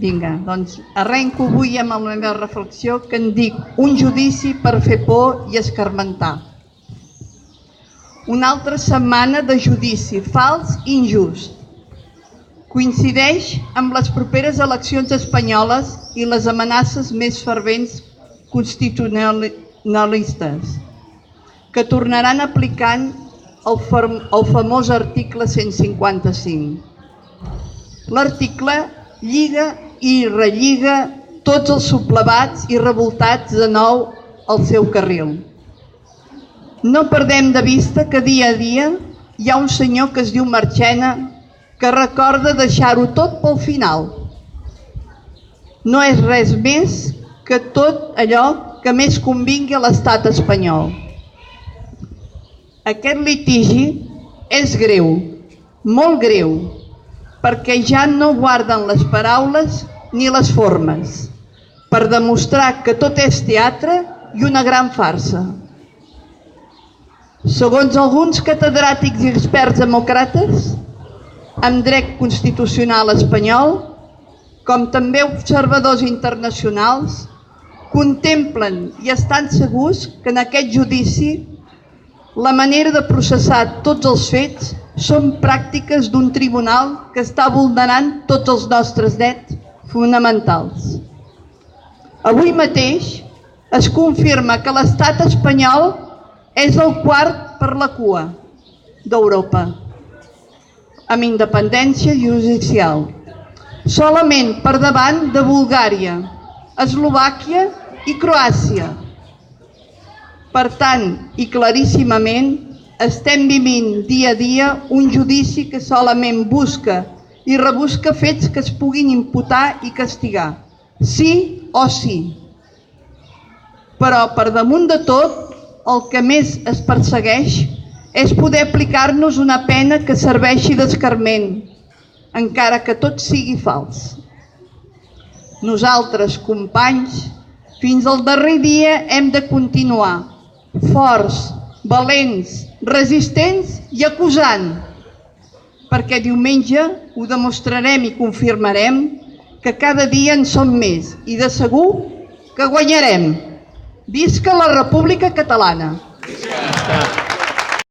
Vinga, doncs arrenco avui amb la meva reflexió que en dic un judici per fer por i escarmentar. Una altra setmana de judici fals i injust. Coincideix amb les properes eleccions espanyoles i les amenaces més fervents constitucionalistes que tornaran aplicant el famós article 155. L'article lliga i relliga tots els sublevats i revoltats de nou al seu carril. No perdem de vista que dia a dia hi ha un senyor que es diu Marchena que recorda deixar-ho tot pel final. No és res més que tot allò que més convingui a l'estat espanyol. Aquest litigi és greu, molt greu, perquè ja no guarden les paraules ni les formes, per demostrar que tot és teatre i una gran farsa. Segons alguns catedràtics i experts demòcrates, amb dret constitucional espanyol, com també observadors internacionals, contemplen i estan segurs que en aquest judici la manera de processar tots els fets són pràctiques d'un tribunal que està vulnerant tots els nostres drets fonamentals. Avui mateix es confirma que l'estat espanyol és el quart per la cua d'Europa, amb independència judicial, solament per davant de Bulgària, Eslovàquia i Croàcia. Per tant, i claríssimament, estem vivint dia a dia un judici que solament busca i rebusca fets que es puguin imputar i castigar, sí o sí. Però per damunt de tot, el que més es persegueix és poder aplicar-nos una pena que serveixi d'escarment, encara que tot sigui fals. Nosaltres, companys, fins al darrer dia hem de continuar forts, valents, resistents i acusant, perquè diumenge ho demostrarem i confirmarem que cada dia en som més i de segur que guanyarem. Visca la República Catalana! Visca!